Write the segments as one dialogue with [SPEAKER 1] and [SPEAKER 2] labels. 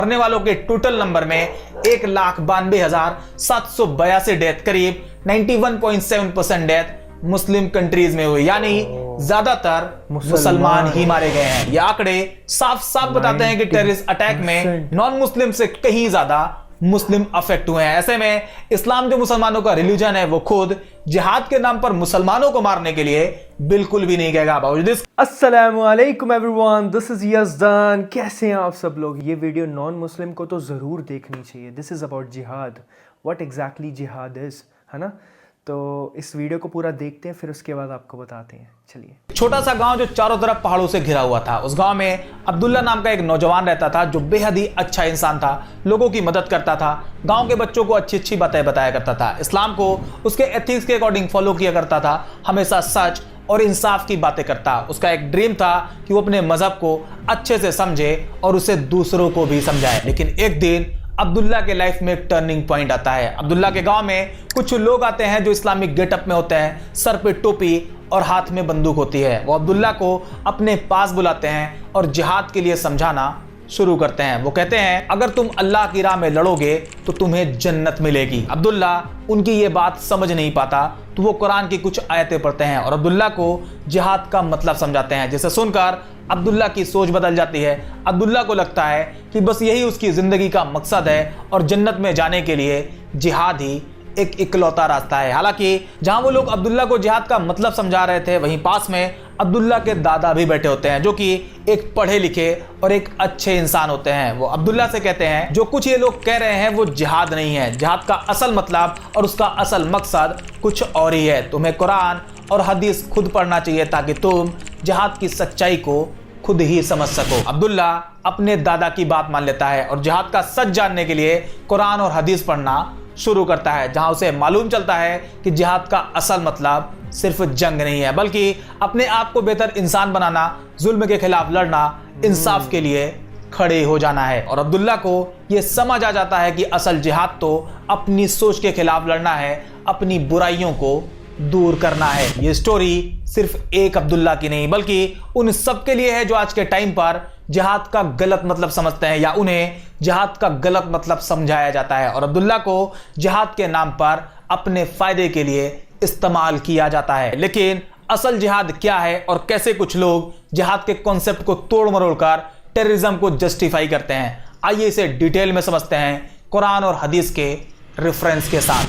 [SPEAKER 1] मरने वालों के टोटल नंबर में 1,92,782 डेथ, करीब 91.7% डेथ मुस्लिम कंट्रीज में हुई, यानी ज्यादातर मुसलमान ही मारे गए हैं। ये आंकड़े साफ साफ बताते हैं कि टेररिस्ट अटैक में नॉन मुस्लिम से कहीं ज्यादा मुस्लिम अफेक्ट हुए हैं। ऐसे में इस्लाम जो मुसलमानों का रिलीजन है, वो खुद जिहाद के नाम पर मुसलमानों को मारने के लिए बिल्कुल भी नहीं कहेगा।
[SPEAKER 2] अस्सलामु अलैकुम एवरीवन, दिस इज यज़दान। कैसे हैं आप सब लोग? ये वीडियो नॉन मुस्लिम को तो ज़रूर देखनी चाहिए। दिस इज़ अबाउट जिहाद, व्हाट एग्जैक्टली जिहाद इज़, है ना। तो इस वीडियो को पूरा देखते हैं, फिर उसके बाद आपको बताते हैं। चलिए।
[SPEAKER 1] छोटा सा गांव जो चारों तरफ पहाड़ों से घिरा हुआ था, उस गांव में अब्दुल्ला नाम का एक नौजवान रहता था जो बेहद ही अच्छा इंसान था, लोगों की मदद करता था, गांव के बच्चों को अच्छी अच्छी बातें बताया करता था, इस्लाम को उसके एथिक्स के अकॉर्डिंग फॉलो किया करता था, हमेशा सच और इंसाफ की बातें करता। उसका एक ड्रीम था कि वो अपने मजहब को अच्छे से समझे और उसे दूसरों को भी समझाए। लेकिन एक दिन अब्दुल्ला के लाइफ में एक टर्निंग पॉइंट आता है। अब्दुल्ला के गांव में कुछ लोग आते हैं जो इस्लामिक गेटअप में होते हैं, सर पे टोपी और हाथ में बंदूक होती है। वो अब्दुल्ला को अपने पास बुलाते हैं और जिहाद के लिए समझाना शुरू करते हैं। वो कहते हैं, अगर तुम अल्लाह की राह में लड़ोगे तो तुम्हें जन्नत मिलेगी। अब्दुल्ला उनकी ये बात समझ नहीं पाता, तो वो कुरान की कुछ आयतें पढ़ते हैं और अब्दुल्ला को जिहाद का मतलब समझाते हैं, जिसे सुनकर अब्दुल्ला की सोच बदल जाती है। अब्दुल्ला को लगता है कि बस यही उसकी जिंदगी का मकसद है और जन्नत में जाने के लिए जिहाद ही एक इकलौता रास्ता है। हालांकि जहां वो लोग अब्दुल्ला को जिहाद का मतलब समझा रहे थे, वहीं पास में अब्दुल्ला के दादा भी बैठे होते हैं, जो कि एक पढ़े लिखे और एक अच्छे इंसान होते हैं। वो अब्दुल्ला से कहते हैं, जो कुछ ये लोग कह रहे हैं वो जिहाद नहीं है, जिहाद का असल मतलब और उसका असल मकसद कुछ और ही है। तुम्हें कुरान और हदीस खुद पढ़ना चाहिए ताकि तुम जिहाद की सच्चाई को खुद ही समझ सको। अब्दुल्ला अपने दादा की बात मान लेता है और जिहाद का सच जानने के लिए कुरान और हदीस पढ़ना शुरू करता है, जहां उसे मालूम चलता है कि जिहाद का असल मतलब सिर्फ जंग नहीं है, बल्कि अपने आप को बेहतर इंसान बनाना, जुल्म के खिलाफ लड़ना, इंसाफ के लिए खड़े हो जाना है। और अब्दुल्ला को यह समझ आ जाता है कि असल जिहाद तो अपनी सोच के खिलाफ लड़ना है, अपनी बुराइयों को दूर करना है। ये स्टोरी सिर्फ एक अब्दुल्ला की नहीं, बल्कि उन सब के लिए है जो आज के टाइम पर जिहाद का गलत मतलब समझते हैं या उन्हें जिहाद का गलत मतलब समझाया जाता है और अब्दुल्ला को जिहाद के नाम पर अपने फायदे के लिए इस्तेमाल किया जाता है। लेकिन असल जिहाद क्या है और कैसे कुछ लोग जिहाद के कॉन्सेप्ट को तोड़ मरोड़ कर टेररिज्म को जस्टिफाई करते हैं, आइए इसे डिटेल में समझते हैं कुरान और हदीस के रेफरेंस के साथ।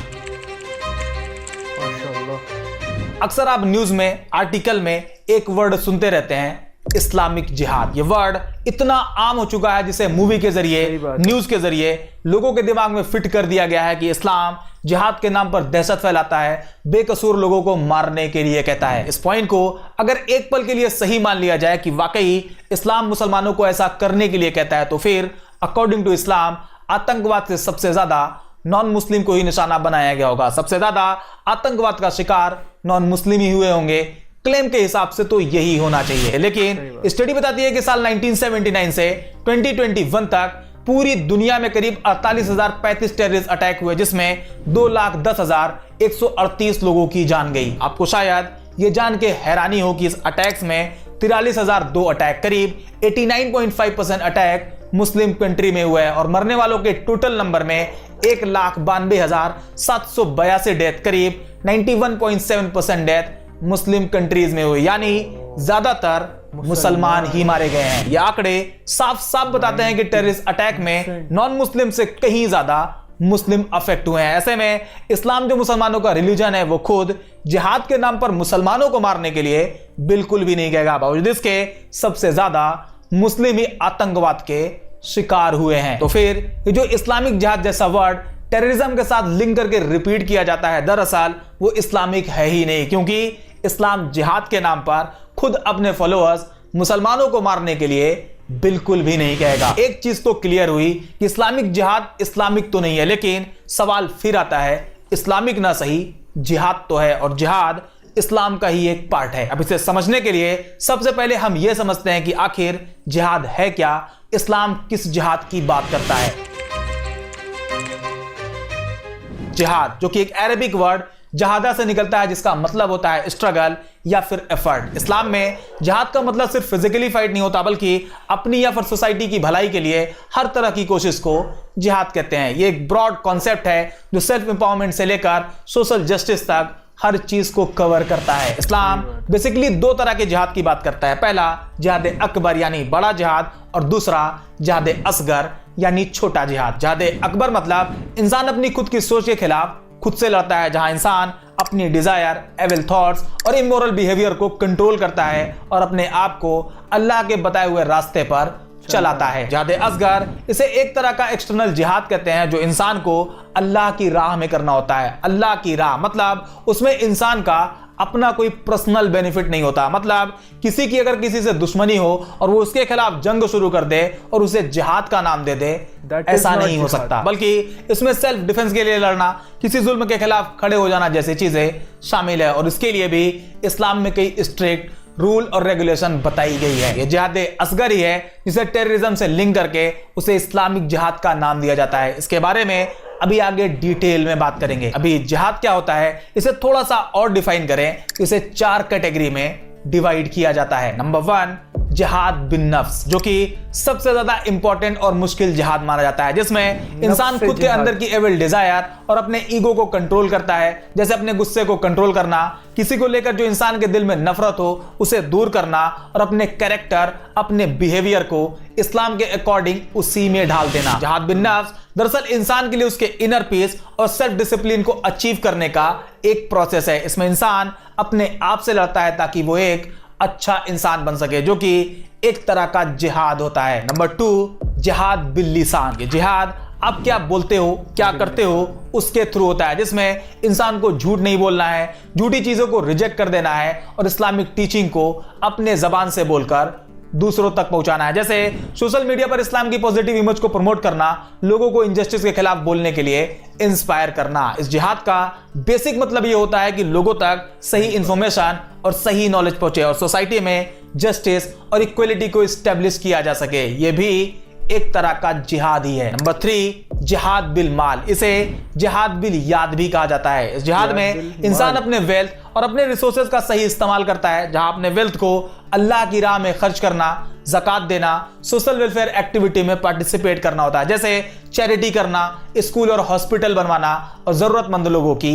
[SPEAKER 1] अक्सर आप न्यूज में, आर्टिकल में एक वर्ड सुनते रहते हैं, इस्लामिक जिहाद। ये वर्ड इतना आम हो चुका है जिसे मूवी के जरिए, न्यूज के जरिए लोगों के दिमाग में फिट कर दिया गया है कि इस्लाम जिहाद के नाम पर दहशत फैलाता है, बेकसूर लोगों को मारने के लिए कहता है। इस पॉइंट को अगर एक पल के लिए सही मान लिया जाए कि वाकई इस्लाम मुसलमानों को ऐसा करने के लिए कहता है, तो फिर अकॉर्डिंग टू इस्लाम आतंकवाद से सबसे ज्यादा नॉन मुस्लिम को ही निशाना बनाया गया होगा, सबसे ज्यादा आतंकवाद का शिकार नॉन मुस्लिम ही हुए होंगे। क्लेम के हिसाब से तो यही होना चाहिए, लेकिन स्टडी बताती है कि साल 1979 से 2021 तक पूरी दुनिया में करीब 48,035 टेररिस्ट अटैक हुए, जिसमें 2,10,138 लोगों की जान गई। आपको शायद ये जान के हैरानी हो कि इस अटैक्स में 43,002 अटैक, करीब 89.5% अटैक मुस्लिम कंट्री में हुए हैं और मरने वालों के टोटल नंबर में 1,92,782 डेथ, करीब 91.7% डेथ मुस्लिम कंट्रीज में हुई, यानी ज्यादातर मुसलमान ही मारे गए हैं। ये आंकड़े साफ साफ बताते हैं कि टेररिस्ट अटैक में नॉन मुस्लिम से कहीं ज्यादा मुस्लिम अफेक्ट हुए हैं। ऐसे में इस्लाम जो मुसलमानों का रिलीजन है, वो खुद जिहाद के नाम पर मुसलमानों को मारने के लिए बिल्कुल भी नहीं कहेगा, बावजूद इसके सबसे ज्यादा मुस्लिम ही आतंकवाद के शिकार हुए हैं। तो फिर ये जो इस्लामिक जिहाद जैसा वर्ड टेररिज्म के साथ लिंक करके रिपीट किया जाता है, दरअसल वो इस्लामिक है ही नहीं, क्योंकि इस्लाम जिहाद के नाम पर खुद अपने फॉलोअर्स मुसलमानों को मारने के लिए बिल्कुल भी नहीं कहेगा। एक चीज तो क्लियर हुई कि इस्लामिक जिहाद इस्लामिक तो नहीं है, लेकिन सवाल फिर आता है, इस्लामिक ना सही, जिहाद तो है और जिहाद इस्लाम का ही एक पार्ट है। अब इसे समझने के लिए सबसे पहले हम यह समझते हैं कि आखिर जिहाद है क्या, इस्लाम किस जिहाद की बात करता है। जिहाद, जो कि एक अरबिक वर्ड जहादा से निकलता है, जिसका मतलब होता है स्ट्रगल या फिर एफर्ट। इस्लाम में जिहाद का मतलब सिर्फ फिजिकली फाइट नहीं होता, बल्कि अपनी या फिर सोसाइटी की भलाई के लिए हर तरह की कोशिश को जिहाद कहते हैं। ये एक ब्रॉड कॉन्सेप्ट है जो सेल्फ एम्पावरमेंट से लेकर सोशल जस्टिस तक हर चीज को कवर करता है। इस्लाम बेसिकली दो तरह के जिहाद की बात करता है। पहला जिहाद अकबर यानी बड़ा जिहाद, और दूसरा जिहाद असगर यानी छोटा जिहाद। जिहाद अकबर मतलब इंसान अपनी खुद की सोच के खिलाफ खुद से लड़ता है, जहां इंसान अपनी डिजायर, एविल थॉट्स और इमोरल बिहेवियर को कंट्रोल करता है और अपने आप को अल्लाह के बताए हुए रास्ते पर चलाता है। जिहाद असगर इसे एक तरह का एक्सटर्नल जिहाद कहते हैं, जो इंसान को अल्लाह की राह में करना होता है। अल्लाह की राह मतलब उसमें इंसान का अपना कोई पर्सनल बेनिफिट नहीं होता। मतलब किसी की अगर किसी से दुश्मनी हो और वो उसके खिलाफ जंग शुरू कर दे और उसे जिहाद का नाम दे दे, ऐसा नहीं हो सकता, बल्कि इसमें सेल्फ डिफेंस के लिए लड़ना, किसी जुल्म के खिलाफ खड़े हो जाना जैसी चीजें शामिल है। और इसके लिए भी इस्लाम में कई स्ट्रिक्ट रूल और रेगुलेशन बताई गई है। यह जिहाद असगर ही है जिसे टेररिज्म से लिंक करके उसे इस्लामिक जिहाद का नाम दिया जाता है। इसके बारे में अभी आगे डिटेल में बात करेंगे। अभी जिहाद क्या होता है इसे थोड़ा सा और डिफाइन करें, इसे 4 कैटेगरी में डिवाइड किया जाता है। नंबर 1 जिहाद बिन नफ्स, जो कि सबसे ज्यादा इंपॉर्टेंट और मुश्किल जिहाद माना जाता है, जिसमें इंसान खुद के अंदर की एविल डिजायर और अपने ईगो को कंट्रोल करता है। जैसे अपने गुस्से को कंट्रोल करना, किसी को लेकर जो इंसान के दिल में नफरत हो उसे दूर करना, और अपने कैरेक्टर, अपने बिहेवियर को इस्लाम के अकॉर्डिंग उसी में ढाल देना। जिहाद बिन नफ्स दरअसल इंसान के लिए उसके इनर पीस और सेल्फ डिसिप्लिन को अचीव करने का एक प्रोसेस है। इसमें इंसान अपने आप से लड़ता है ताकि वो एक अच्छा इंसान बन सके, जो कि एक तरह का जिहाद होता है। नंबर 2 जिहाद बिल लिसान। ये जिहाद आप क्या बोलते हो, क्या करते हो उसके थ्रू होता है, जिसमें इंसान को झूठ नहीं बोलना है, झूठी चीजों को रिजेक्ट कर देना है और इस्लामिक टीचिंग को अपने जबान से बोलकर दूसरों तक पहुंचाना है। जैसे सोशल मीडिया पर इस्लाम की पॉजिटिव इमेज को प्रमोट करना, लोगों को इनजस्टिस के खिलाफ बोलने के लिए इंस्पायर करना। इस जिहाद का बेसिक मतलब यह होता है कि लोगों तक सही इंफॉर्मेशन और सही नॉलेज पहुंचे और सोसाइटी में जस्टिस और इक्वलिटी को स्टैब्लिश किया जा सके। यह भी एक तरह का जिहाद ही है। नंबर 3 जिहाद बिल माल, इसे जिहाद बिल याद भी कहा जाता है। इस जिहाद में इंसान अपने वेल्थ और अपने रिसोर्सेज का सही इस्तेमाल करता है, जहां अपने वेल्थ को अल्लाह की राह में खर्च करना, ज़कात देना, सोशल वेलफेयर एक्टिविटी में पार्टिसिपेट करना होता है, जैसे चैरिटी करना, स्कूल और हॉस्पिटल बनवाना और जरूरतमंद लोगों की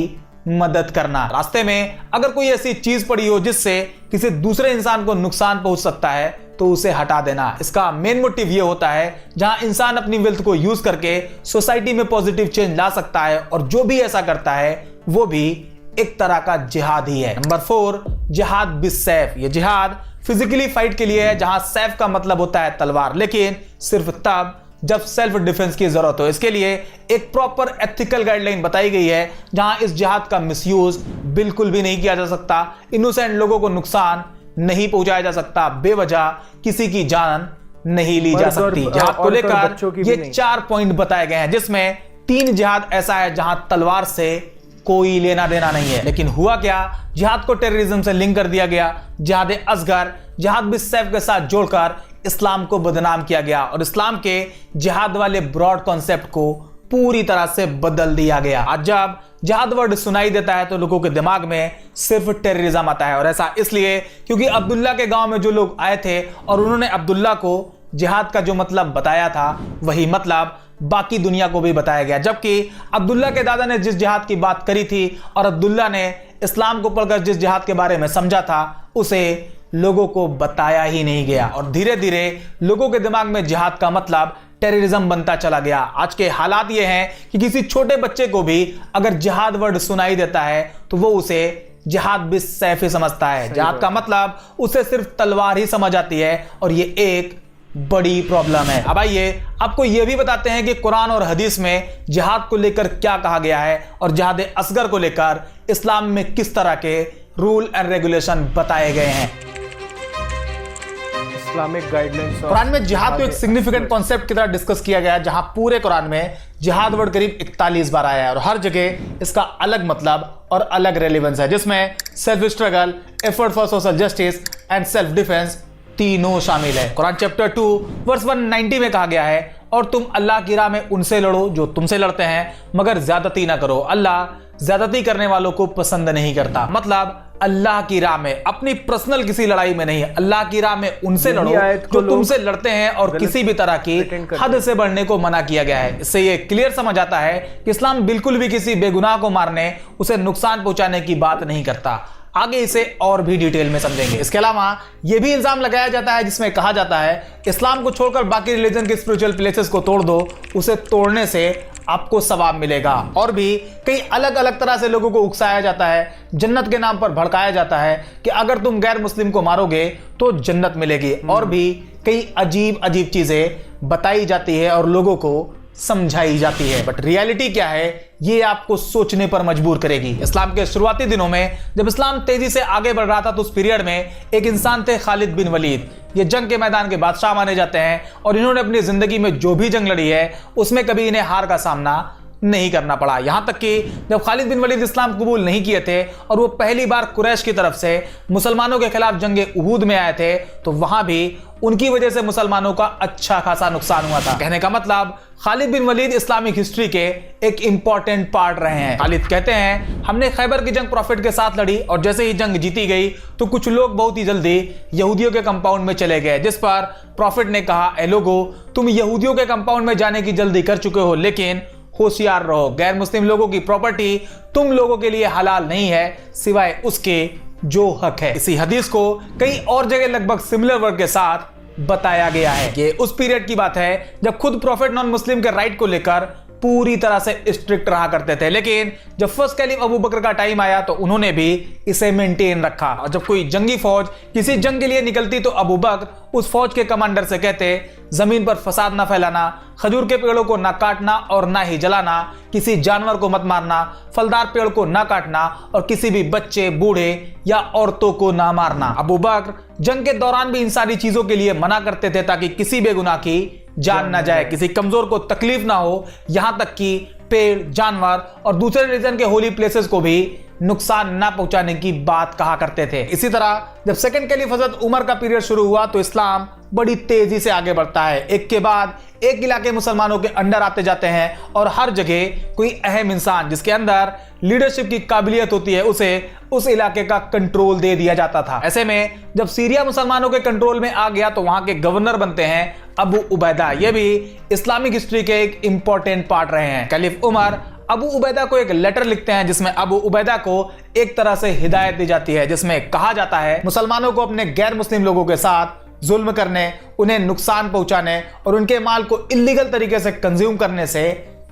[SPEAKER 1] मदद करना। रास्ते में अगर कोई ऐसी चीज पड़ी हो जिससे किसी दूसरे इंसान को नुकसान पहुंच सकता है तो उसे हटा देना। इसका मेन मोटिव ये होता है जहां इंसान अपनी वेल्थ को यूज करके सोसाइटी में पॉजिटिव चेंज ला सकता है, और जो भी ऐसा करता है वो भी एक तरह का जिहाद ही है। नंबर 4 जिहाद बिस सैफ। ये जिहाद फिजिकली फाइट के लिए है, जहां सैफ का मतलब होता है तलवार, लेकिन सिर्फ तब जब सेल्फ डिफेंस की जरूरत हो। इसके लिए एक प्रॉपर एथिकल गाइडलाइन बताई गई है, जहां इस जिहाद का मिसयूज बिल्कुल भी नहीं किया जा सकता, इनोसेंट लोगों को नुकसान नहीं पहुंचाया जा सकता, बेवजह किसी की जान नहीं ली जा सकती। जिहाद को लेकर ये 4 पॉइंट बताए गए हैं, जिसमें 3 जिहाद ऐसा है जहां तलवार से कोई लेना देना नहीं है। लेकिन हुआ क्या, जिहाद को टेररिज्म से लिंक कर दिया गया। जिहाद असगर जिहाद बिस सैफ के साथ जोड़कर इस्लाम को बदनाम किया गया और इस्लाम के जिहाद वाले ब्रॉड कॉन्सेप्ट को पूरी तरह से बदल दिया गया। आज जब जिहाद वर्ड सुनाई देता है तो लोगों के दिमाग में सिर्फ टेररिज्म आता है, और ऐसा इसलिए क्योंकि अब्दुल्ला के गांव में जो लोग आए थे और उन्होंने अब्दुल्ला को जिहाद का जो मतलब बताया था वही मतलब बाकी दुनिया को भी बताया गया। जबकि अब्दुल्ला के दादा ने जिस जिहाद की बात करी थी और अब्दुल्ला ने इस्लाम को पढ़कर जिस जिहाद के बारे में समझा था उसे लोगों को बताया ही नहीं गया, और धीरे धीरे लोगों के दिमाग में जिहाद का मतलब टेररिज्म बनता चला गया। आज के हालात ये हैं कि किसी छोटे बच्चे को भी अगर जिहाद वर्ड सुनाई देता है तो वो उसे जिहाद बिस सैफ ही समझता है। जिहाद का मतलब उसे सिर्फ तलवार ही समझ आती है, और ये एक बड़ी प्रॉब्लम है। अब आइए आपको यह भी बताते हैं कि कुरान और हदीस में जिहाद को लेकर क्या कहा गया है और जिहाद असगर को लेकर इस्लाम में किस तरह के रूल एंड रेगुलेशन बताए गए हैं।
[SPEAKER 2] इस्लामिक गाइडलाइंस
[SPEAKER 1] कुरान में जिहाद को एक सिग्निफिकेंट कॉन्सेप्ट की तरह डिस्कस किया गया है, जहां पूरे कुरान में जिहाद वर्ड करीब 41 बार आया है और हर जगह इसका अलग मतलब और अलग रेलेवेंस है, जिसमें self struggle, effort for social justice and self defence तीनों शामिल है। कुरान चैप्टर 2 वर्स 190 में कहा गया है, और तुम अल्लाह की राह में उनसे लड़ो जो तुमसे लड़ते हैं, मगर ज्यादती ना करो, अल्लाह ज्यादती करने वालों को पसंद नहीं करता। मतलब अल्लाह की राह में, अपनी पर्सनल किसी लड़ाई में नहीं, अल्लाह की राह में उनसे लड़ो जो तुमसे लड़ते हैं और किसी भी तरह की हद से बढ़ने को मना किया गया है। इससे ये क्लियर समझ आता है कि इस्लाम बिल्कुल भी किसी बेगुनाह को मारने, उसे नुकसान पहुंचाने की बात नहीं करता। आगे इसे और भी डिटेल में समझेंगे। इसके अलावा यह भी इल्जाम लगाया जाता है जिसमें कहा जाता है इस्लाम को छोड़कर बाकी रिलीजन के स्पिरिचुअल प्लेसेस को तोड़ दो, उसे तोड़ने से आपको सवाब मिलेगा। और भी कई अलग अलग तरह से लोगों को उकसाया जाता है, जन्नत के नाम पर भड़काया जाता है कि अगर तुम गैर मुस्लिम को मारोगे तो जन्नत मिलेगी। और भी कई अजीब अजीब चीजें बताई जाती है और लोगों को समझाई जाती है। बट रियलिटी क्या है ये आपको सोचने पर मजबूर करेगी। इस्लाम के शुरुआती दिनों में जब इस्लाम तेजी से आगे बढ़ रहा था तो उस पीरियड में एक इंसान थे खालिद बिन वलीद। ये जंग के मैदान के बादशाह माने जाते हैं और इन्होंने अपनी जिंदगी में जो भी जंग लड़ी है उसमें कभी इन्हें हार का सामना नहीं करना पड़ा। यहां तक कि जब खालिद बिन वलीद इस्लाम कबूल नहीं किए थे और वो पहली बार कुरैश की तरफ से मुसलमानों के खिलाफ जंगे उहूद में आए थे तो वहां भी उनकी वजह से मुसलमानों का अच्छा खासा नुकसान हुआ था। कहने का मतलब खालिद बिन वलीद इस्लामिक हिस्ट्री के एक इंपॉर्टेंट पार्ट रहे हैं। खालिद कहते हैं हमने खैबर की जंग प्रॉफिट के साथ लड़ी और जैसे ही जंग जीती गई तो कुछ लोग बहुत ही जल्दी यहूदियों के कंपाउंड में चले गए, जिस पर प्रॉफिट ने कहा ए लोगो, तुम यहूदियों के कंपाउंड में जाने की जल्दी कर चुके हो, लेकिन होशियार रहो, गैर मुस्लिम लोगों की प्रॉपर्टी तुम लोगों के लिए हलाल नहीं है सिवाय उसके जो हक है। इसी हदीस को कई और जगह लगभग सिमिलर वर्ड के साथ बताया गया है। ये उस पीरियड की बात है जब खुद प्रॉफिट नॉन मुस्लिम के राइट को लेकर पूरी तरह से स्ट्रिक्ट रहा करते थे, लेकिन जब फर्स्ट कैलिफ अबू बकर का टाइम आया तो उन्होंने भी इसे मेंटेन रखा। और जब कोई जंगी फौज किसी जंग के लिए निकलती तो अबू बकर उस फौज के कमांडर से कहते जमीन पर फसाद ना फैलाना, खजूर के पेड़ों को ना काटना और ना ही जलाना, किसी जानवर को मत मारना, फलदार पेड़ को ना काटना और किसी भी बच्चे, बूढ़े या औरतों को ना मारना। अबू बकर जंग के दौरान भी इन सारी चीजों के लिए मना करते थे ताकि किसी बेगुनाह की जान ना जाए, किसी कमजोर को तकलीफ ना हो, यहां तक कि पेड़, जानवर और दूसरे रिलीजन के होली प्लेसेस को भी नुकसान ना पहुंचाने की बात कहा करते थे। इसी तरह जब सेकंड कैलिफ हजरत उमर का पीरियड शुरू हुआ तो इस्लाम बड़ी तेजी से आगे बढ़ता है। एक के बाद एक इलाके मुसलमानों के अंडर आते जाते हैं और हर जगह कोई अहम इंसान जिसके अंदर लीडरशिप की काबिलियत होती है उसे उस इलाके का कंट्रोल दे दिया जाता था। ऐसे में जब सीरिया मुसलमानों के कंट्रोल में आ गया तो वहां के गवर्नर बनते हैं अबू उबैदा। ये भी इस्लामिक हिस्ट्री के एक इंपॉर्टेंट पार्ट रहे हैं। कैलिफ उमर अबू उबैदा को एक लेटर लिखते हैं जिसमें अबू उबैदा को एक तरह से हिदायत दी जाती है, जिसमें कहा जाता है मुसलमानों को अपने गैर मुस्लिम लोगों के साथ जुल्म करने, उन्हें नुकसान पहुंचाने और उनके माल को इल्लीगल तरीके से कंज्यूम करने से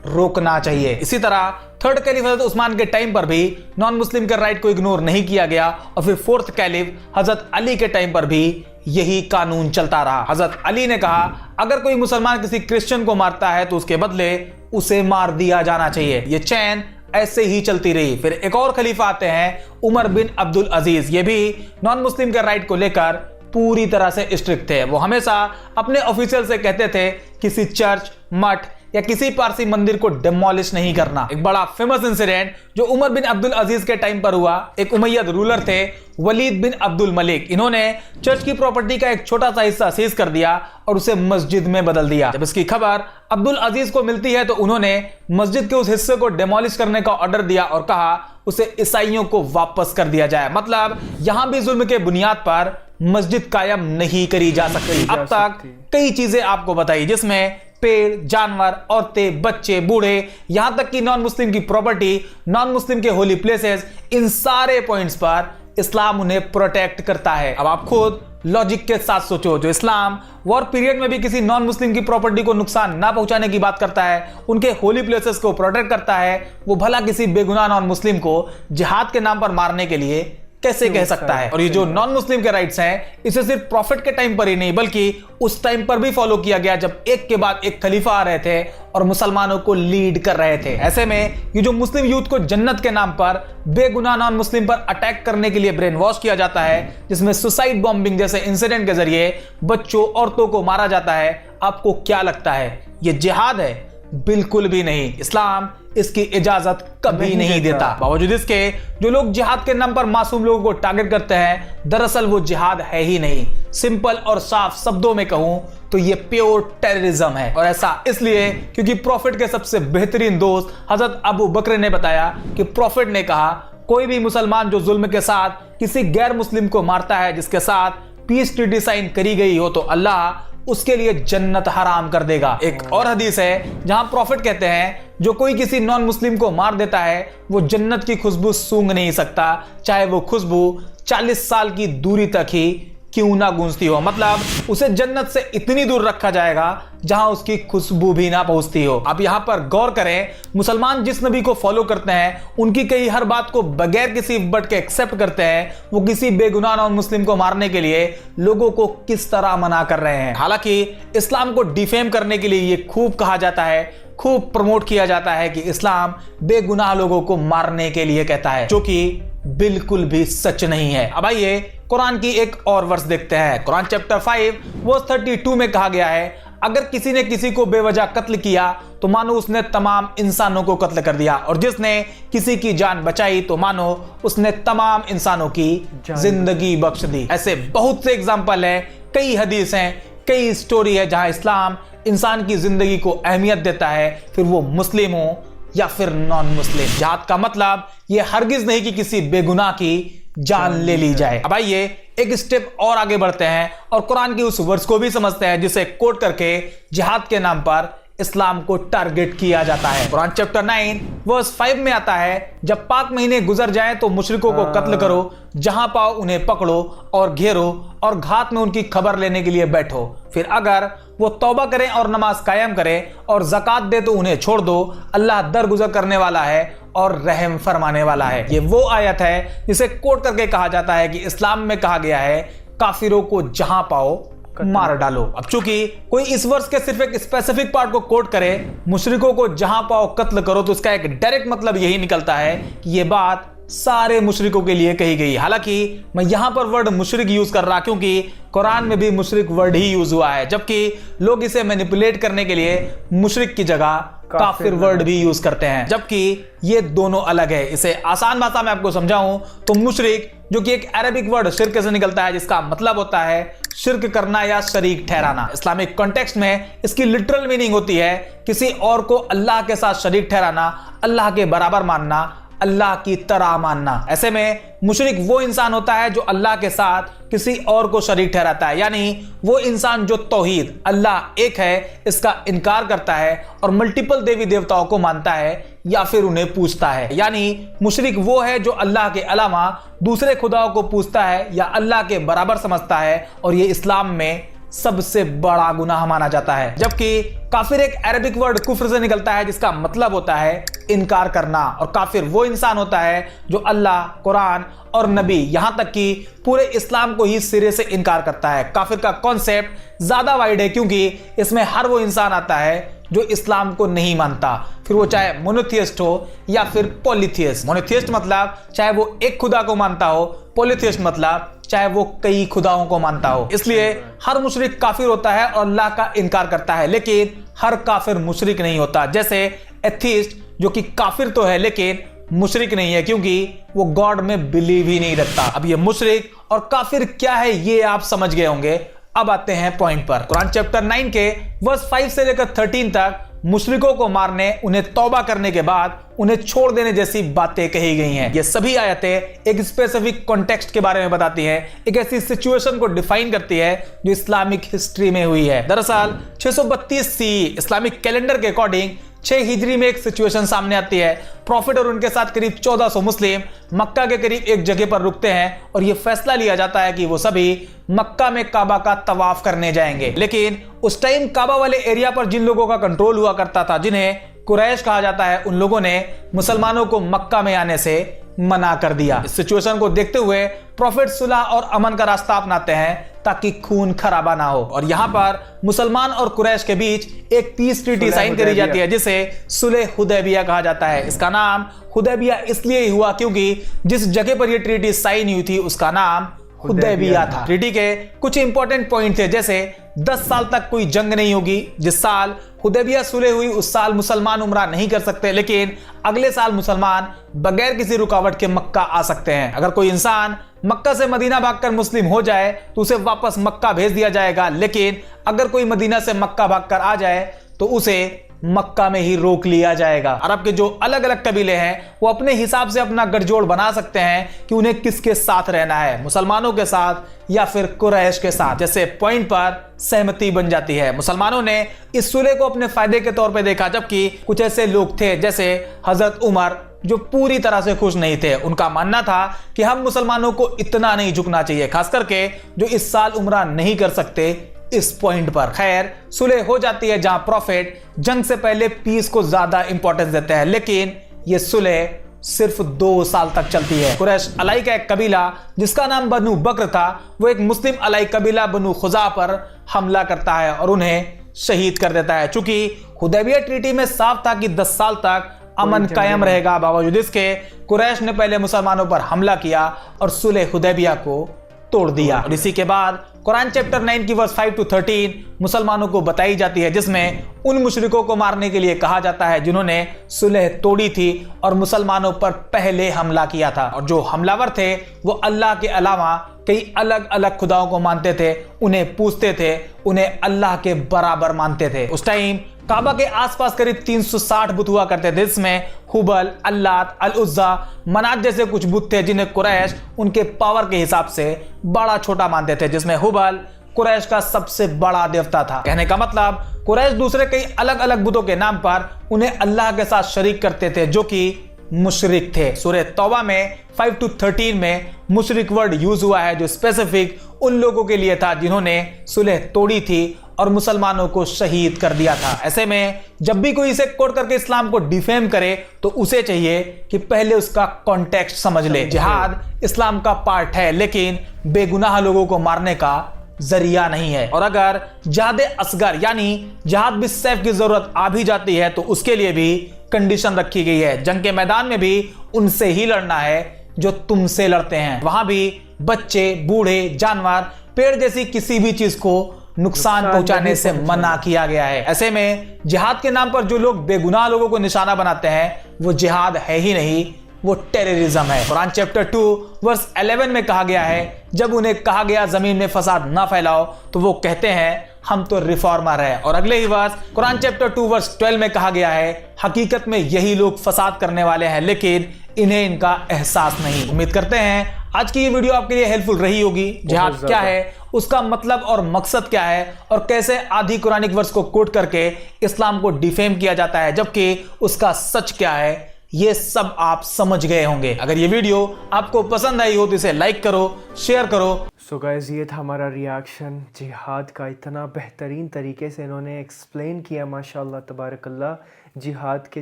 [SPEAKER 1] रोकना चाहिए। इसी तरह थर्ड कैलिफ हजरत उस्मान के टाइम पर भी नॉन मुस्लिम के राइट को इग्नोर नहीं किया गया और फिर फोर्थ कैलिफ हजरत अली के टाइम पर भी यही कानून चलता रहा। हजरत अली ने कहा अगर कोई मुसलमान किसी क्रिश्चियन को मारता है तो उसके बदले उसे मार दिया जाना चाहिए। यह चैन ऐसे ही चलती रही। फिर एक और खलीफा आते हैं उमर बिन अब्दुल अजीज। ये भी नॉन मुस्लिम के राइट को लेकर पूरी तरह से स्ट्रिक्ट थे। वो हमेशा अपने ऑफिशियल से कहते थे किसी चर्च, मठ या किसी पारसी मंदिर को डिमोलिश नहीं करना। एक बड़ा फेमस इंसिडेंट जो उमर बिन अब्दुल अजीज के टाइम पर हुआ, एक उमैयद रूलर थे वलीद बिन अब्दुल मलिक। इन्होंने चर्च की प्रॉपर्टी का एक छोटा सा हिस्सा सीज कर दिया और उसे मस्जिद में बदल दिया। जब इसकी खबर अब्दुल अजीज को मिलती है तो उन्होंने मस्जिद के उस हिस्से को डिमोलिश करने का ऑर्डर दिया और कहा उसे ईसाइयों को वापस कर दिया जाए। मतलब यहां भी जुल्म के बुनियाद पर मस्जिद कायम नहीं करी जा सकती। अब तक कई चीजें आपको बताई जिसमें पेड़, जानवर, औरतें, बच्चे, बूढ़े, यहां तक कि नॉन मुस्लिम की प्रॉपर्टी, नॉन मुस्लिम के होली प्लेसेस, इन सारे पॉइंट्स पर इस्लाम उन्हें प्रोटेक्ट करता है। अब आप खुद लॉजिक के साथ सोचो, जो इस्लाम वॉर पीरियड में भी किसी नॉन मुस्लिम की प्रॉपर्टी को नुकसान ना पहुंचाने की बात करता है, उनके होली प्लेसेस को प्रोटेक्ट करता है, वो भला किसी बेगुनाह नॉन मुस्लिम को जिहाद के नाम पर मारने के लिए कैसे कह सकता है? और ये जो नॉन मुस्लिम के राइट्स हैं इसे सिर्फ प्रॉफिट के टाइम पर ही नहीं बल्कि उस टाइम पर भी फॉलो किया गया जब एक के बाद एक खलीफा आ रहे थे और मुसलमानों को लीड कर रहे थे। ऐसे में ये जो मुस्लिम यूथ को जन्नत के नाम पर बेगुनाह नॉन मुस्लिम पर अटैक करने के लिए ब्रेन वॉश किया जाता है, जिसमें सुसाइड बॉम्बिंग जैसे इंसिडेंट के जरिए बच्चों, औरतों को मारा जाता है, आपको क्या लगता है ये जिहाद है? बिल्कुल भी नहीं। इस्लाम इसकी इजाजत कभी नहीं देता। बावजूद इसके जो लोग जिहाद के नाम पर मासूम लोगों को टारगेट करते हैं, दरअसल वो जिहाद है ही नहीं। सिंपल और साफ शब्दों में कहूं तो ये प्योर टेररिज्म है। और ऐसा इसलिए क्योंकि प्रॉफिट के सबसे बेहतरीन दोस्त हजरत अबू बकर ने बताया कि प्रॉफिट ने कहा, कोई भी मुसलमान जो जुल्म के साथ किसी गैर मुस्लिम को मारता है जिसके साथ पीस ट्रीटी साइन करी गई हो, तो अल्लाह उसके लिए जन्नत हराम कर देगा। एक और हदीस है जहां प्रॉफिट कहते हैं, जो कोई किसी नॉन मुस्लिम को मार देता है वो जन्नत की खुशबू सूंघ नहीं सकता, चाहे वो खुशबू 40 साल की दूरी तक ही क्यों ना गूंजती हो। मतलब उसे जन्नत से इतनी दूर रखा जाएगा जहां उसकी खुशबू भी ना पहुंचती हो। आप यहां पर गौर करें, मुसलमान जिस नबी को फॉलो करते हैं उनकी कई हर बात को बगैर किसी बट के एक्सेप्ट करते हैं, वो किसी बेगुनाह नॉन मुस्लिम को मारने के लिए लोगों को किस तरह मना कर रहे हैं। हालांकि इस्लाम को डिफेम करने के लिए ये खूब कहा जाता है, खूब प्रमोट किया जाता है कि इस्लाम बेगुनाह लोगों को मारने के लिए कहता है, जो कि बिल्कुल भी सच नहीं है। अब आइए कुरान की एक और वर्स देखते हैं। कुरान चैप्टर 5 वर्स 32 में कहा गया है, अगर किसी ने किसी को बेवजह कत्ल किया तो मानो उसने तमाम इंसानों को कत्ल कर दिया, और जिसने किसी की जान बचाई तो मानो उसने तमाम इंसानों की जिंदगी बख्श दी। ऐसे बहुत से एग्जाम्पल है, कई हदीस हैं, कई स्टोरी है जहां इस्लाम इंसान की जिंदगी को अहमियत देता है, फिर वो मुस्लिम हो या फिर नॉन मुस्लिम। जिहाद का मतलब ये हरगिज नहीं कि किसी बेगुनाह की जान ले ली जाए। अब आइए एक स्टेप और आगे बढ़ते हैं और कुरान की उस वर्स को भी समझते हैं जिसे कोट करके जिहाद के नाम पर इस्लाम को टारगेट किया जाता है। कुरान चैप्टर 9 वर्स 5 में आता है, जब 5 महीने गुजर जाएं तो मुशरिकों को कत्ल करो, जहां पाओ उन्हें पकड़ो और घेरो और घात में उनकी खबर लेने के लिए बैठो, फिर अगर वो तौबा करें और नमाज कायम करें और ज़कात दे तो उन्हें छोड़ दो, अल्लाह दरगुजर करने वाला है और रहम फरमाने वाला है। ये वो आयत है जिसे कोट करके कहा जाता है कि इस्लाम में कहा गया है काफिरों को जहां पाओ मार डालो। अब चूंकि कोई इस वर्ष के सिर्फ एक स्पेसिफिक पार्ट को कोट करे, मुशरिकों को जहां पाओ कत्ल करो, तो इसका एक डायरेक्ट मतलब यही निकलता है कि यह बात सारे मुशरिकों के लिए कही गई। हालांकि मैं यहां पर वर्ड मुशरिक यूज कर रहा क्योंकि कुरान में भी मुशरिक वर्ड ही यूज हुआ है, जबकि लोग इसे मैनिपुलेट करने के लिए मुशरिक की जगह काफिर वर्ड भी यूज करते हैं, जबकि ये दोनों अलग है। इसे आसान भाषा में आपको समझाऊं तो मुशरिक, जो कि एक अरबिक वर्ड शिर्क से निकलता है, जिसका मतलब होता है शिर्क करना या शरीक ठहराना। इस्लामिक कॉन्टेक्स्ट में इसकी लिटरल मीनिंग होती है किसी और को अल्लाह के साथ शरीक ठहराना, अल्लाह के बराबर मानना, अल्लाह की तरह मानना। ऐसे में मुशरिक वो इंसान होता है जो अल्लाह के साथ किसी और को शरीक ठहराता है, यानी वो इंसान जो तौहीद अल्लाह एक है इसका इनकार करता है और मल्टीपल देवी देवताओं को मानता है या फिर उन्हें पूजता है। यानी मुशरिक वो है जो अल्लाह के अलावा दूसरे खुदाओं को पूजता है या अल्लाह के बराबर समझता है, और ये इस्लाम में सबसे बड़ा गुनाह माना जाता है। जबकि काफिर एक अरबिक वर्ड कुफ्र से निकलता है जिसका मतलब होता है इनकार करना, और काफिर वो इंसान होता है जो अल्लाह, कुरान और नबी, यहां तक कि पूरे इस्लाम को ही सिरे से इनकार करता है। काफिर का कॉन्सेप्ट ज्यादा वाइड है क्योंकि इसमें हर वो इंसान आता है जो इस्लाम को नहीं मानता, फिर वो चाहे मोनोथियस्ट हो या फिर पॉलीथियस्ट। मोनोथियस्ट मतलब चाहे वो एक खुदा को मानता हो, पॉलीथियस्ट मतलब चाहे वो कई खुदाओं को मानता हो। इसलिए हर मुशरिक काफिर होता है और अल्लाह का इनकार करता है, लेकिन हर काफिर मुशरिक नहीं होता। जैसे एथीस्ट, जो कि काफिर तो है लेकिन मुशरिक नहीं है क्योंकि वो गॉड में बिलीव ही नहीं रखता। अब ये मुशरिक और काफिर क्या है ये आप समझ गए होंगे। अब आते हैं पॉइंट पर। कुरान चैप्टर 9 के वर्स 5 से लेकर 13 तक मुशरिकों को मारने, उन्हें तौबा करने के बाद उन्हें छोड़ देने जैसी बातें कही गई हैं। ये सभी आयतें एक स्पेसिफिक कॉन्टेक्स्ट के बारे में बताती हैं, एक ऐसी सिचुएशन को डिफाइन करती है जो इस्लामिक हिस्ट्री में हुई है। दरअसल 632 सी इस्लामिक कैलेंडर के अकॉर्डिंग 6 हिजरी में एक सिचुएशन सामने आती है। प्रॉफिट और उनके साथ करीब 1400 मुस्लिम मक्का के करीब एक जगह पर रुकते हैं और यह फैसला लिया जाता है कि वो सभी मक्का में काबा का तवाफ करने जाएंगे। लेकिन उस टाइम काबा वाले एरिया पर जिन लोगों का कंट्रोल हुआ करता था, जिन्हें कुरैश कहा जाता है, उन लोगों ने मुसलमानों को मक्का में आने से मना कर दिया। इस सिचुएशन को देखते हुए प्रॉफिट सुलह और अमन का रास्ता अपनाते हैं ताकि खून खराबा ना हो, और यहां पर मुसलमान और कुरैश के बीच एक पीस ट्रीटी साइन करी जाती है जिसे सुलह हुदैबिया कहा जाता है। इसका नाम हुदैबिया इसलिए हुआ क्योंकि जिस जगह पर यह ट्रीटी साइन हुई थी उसका नाम हुदैबिया था। ट्रीटी के कुछ इंपॉर्टेंट पॉइंट थे, जैसे 10 साल तक कोई जंग नहीं होगी। जिस साल हुदैबिया सुलह हुई उस साल मुसलमान उम्रा नहीं कर सकते, लेकिन अगले साल मुसलमान बगैर किसी रुकावट के मक्का आ सकते हैं। अगर कोई इंसान मक्का से मदीना भागकर मुस्लिम हो जाए तो उसे वापस मक्का भेज दिया जाएगा, लेकिन अगर कोई मदीना से मक्का भागकर आ जाए तो उसे मक्का में ही रोक लिया जाएगा। अरब के जो अलग अलग कबीले हैं वो अपने हिसाब से अपना गठजोड़ बना सकते हैं कि उन्हें किसके साथ रहना है, मुसलमानों के साथ या फिर कुरैश के साथ। जैसे पॉइंट पर सहमति बन जाती है। मुसलमानों ने इस सुलह को अपने फायदे के तौर पे देखा, जबकि कुछ ऐसे लोग थे जैसे हजरत उमर जो पूरी तरह से खुश नहीं थे। उनका मानना था कि हम मुसलमानों को इतना नहीं झुकना चाहिए, खास करके जो इस साल उम्रा नहीं कर सकते। इस पॉइंट पर खैर सुलह हो जाती है जहां प्रॉफिट जंग से पहले पीस को ज्यादा इंपॉर्टेंस देते हैं, लेकिन यह सुलह सिर्फ 2 साल तक चलती है। कुरैश अलाई का एक कबीला जिसका नाम बनु बकर था, वो एक मुस्लिम अलाई कबीला बनु खुजा पर हमला करता है और उन्हें शहीद कर देता है। चूंकि हुदैबिया ट्रीटी में साफ था कि 10 साल तक अमन कायम रहेगा, बावजूद इसके कुरैश ने पहले मुसलमानों पर हमला किया और सुलह हुदैबिया को तोड़ दिया। और इसी के बाद कुरान चैप्टर 9 की वर्स 5 to 13 मुसलमानों को बताई जाती है, जिसमें उन मुशरिकों को मारने के लिए कहा जाता है जिन्होंने सुलह तोड़ी थी और मुसलमानों पर पहले हमला किया था। और जो हमलावर थे वो अल्लाह के अलावा कई अलग अलग खुदाओं को मानते थे, उन्हें पूजते थे, उन्हें अल्लाह के बराबर मानते थे। उस टाइम काबा के आसपास करीब 360 बुत हुआ करते थे, जिसमें हुबल, अल्लात, अल उज्जा, मनात जैसे कुछ बुत थे जिन्हें कुरैश उनके पावर के हिसाब से बड़ा छोटा मानते थे, जिसमें हुबल कुरैश का सबसे बड़ा देवता था। कहने का मतलब कुरैश दूसरे कई अलग अलग बुतों के नाम पर उन्हें अल्लाह के साथ शरीक करते थे, जो कि मुशरिक थे। सूरह तौबा में 5 to 13 में मुशरिक वर्ड यूज हुआ है, जो स्पेसिफिक उन लोगों के लिए था जिन्होंने सुलह तोड़ी थी और मुसलमानों को शहीद कर दिया था। ऐसे में जब भी कोई इसे कोट करके इस्लाम को डिफेम करे तो उसे चाहिए कि पहले उसका कॉन्टेक्स्ट समझ ले। जिहाद इस्लाम का पार्ट है, लेकिन बेगुनाह लोगों को मारने का जरिया नहीं है। और अगर जिहाद असगर यानी जिहाद भी सैफ की जरूरत आ भी जाती है तो उसके लिए भी कंडीशन रखी गई है। जंग के मैदान में भी उनसे ही लड़ना है जो तुमसे लड़ते हैं। वहां भी बच्चे, बूढ़े, जानवर, पेड़ जैसी किसी भी चीज को नुकसान पहुंचाने से मना किया गया है। ऐसे में जिहाद के नाम पर जो लोग बेगुनाह लोगों को निशाना बनाते हैं वो जिहाद है ही नहीं, वो टेररिज्म है। कुरान चैप्टर 2 वर्स 11 में कहा गया है, जब उन्हें कहा गया जमीन में फसाद ना फैलाओ तो वो कहते हैं हम तो रिफॉर्मर है। और अगले ही वर्स कुरान चैप्टर 2 वर्स 12 में कहा गया है, हकीकत में यही लोग फसाद करने वाले हैं, लेकिन इन्हें इनका एहसास नहीं। उम्मीद करते हैं आज की ये वीडियो आपके लिए हेल्पफुल रही होगी। जिहाद क्या है, उसका मतलब और मकसद क्या है, और कैसे आधी कुरानिक वर्स को कोट करके इस्लाम को डिफेम किया जाता है, जबकि उसका सच क्या है, ये सब आप समझ गए होंगे। अगर ये वीडियो आपको पसंद आई हो तो इसे लाइक करो, शेयर करो।
[SPEAKER 2] सो गाइस, ये था हमारा रिएक्शन जिहाद का। इतना बेहतरीन तरीके से इन्होंने एक्सप्लेन किया, माशाल्लाह तबारकल्लाह। जिहाद के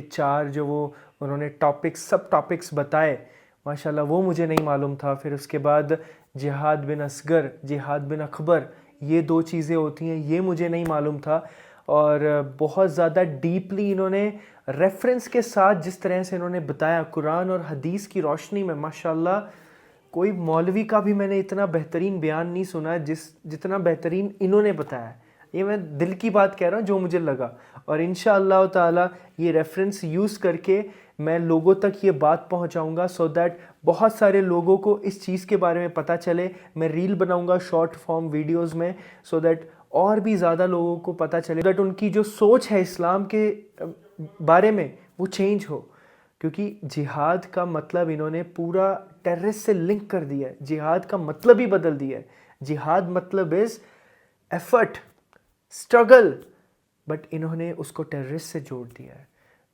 [SPEAKER 2] 4 जो वो उन्होंने सब टॉपिक्स बताए, माशाल्लाह वो मुझे नहीं मालूम था। फिर उसके बाद जिहाद बिन असगर, जिहाद बिन अकबर, ये 2 चीज़ें होती हैं, ये मुझे नहीं मालूम था। और बहुत ज़्यादा डीपली इन्होंने रेफरेंस के साथ जिस तरह से इन्होंने बताया कुरान और हदीस की रोशनी में, माशाल्लाह कोई मौलवी का भी मैंने इतना बेहतरीन बयान नहीं सुना जितना बेहतरीन इन्होंने बताया। ये मैं दिल की बात कह रहा हूँ जो मुझे लगा। और इंशाअल्लाह ताला ये रेफरेंस यूज़ करके मैं लोगों तक ये बात पहुँचाऊँगा, सो दैट बहुत सारे लोगों को इस चीज़ के बारे में पता चले। मैं रील बनाऊँगा शॉर्ट फॉर्म वीडियोज़ में, सो दैट और भी ज़्यादा लोगों को पता चले, दैट उनकी जो सोच है इस्लाम के बारे में वो चेंज हो। क्योंकि जिहाद का मतलब इन्होंने पूरा टेररिस्ट से लिंक कर दिया है। जिहाद का मतलब ही बदल दिया है। जिहाद मतलब इज़ एफर्ट, स्ट्रगल, बट इन्होंने उसको टेररिस्ट से जोड़ दिया है।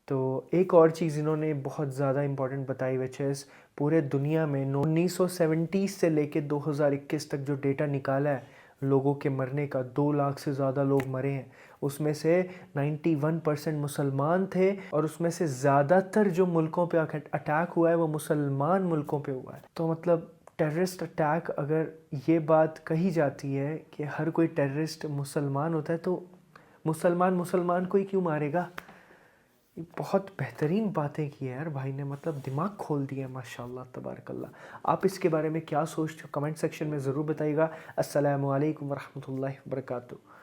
[SPEAKER 2] तो एक और चीज़ इन्होंने बहुत ज़्यादा इंपॉर्टेंट बताई, विच इज़ पूरे दुनिया में 1970 से लेके 2021 तक जो डेटा निकाला है लोगों के मरने का, 2 लाख से ज़्यादा लोग मरे हैं। उसमें से 91% मुसलमान थे, और उसमें से ज़्यादातर जो मुल्कों पे अटैक हुआ है वो मुसलमान मुल्कों पे हुआ है। तो मतलब टेररिस्ट अटैक, अगर ये बात कही जाती है कि हर कोई टेररिस्ट मुसलमान होता है, तो मुसलमान को ही क्यों मारेगा। बहुत बेहतरीन बातें की है यार भाई ने, मतलब दिमाग खोल दिया है, माशाल्लाह तबारकल्लाह। आप इसके बारे में क्या सोचते हो कमेंट सेक्शन में ज़रूर बताइएगा। अस्सलामु अलैकुम वरहमतुल्लाहि वबरकातुहू।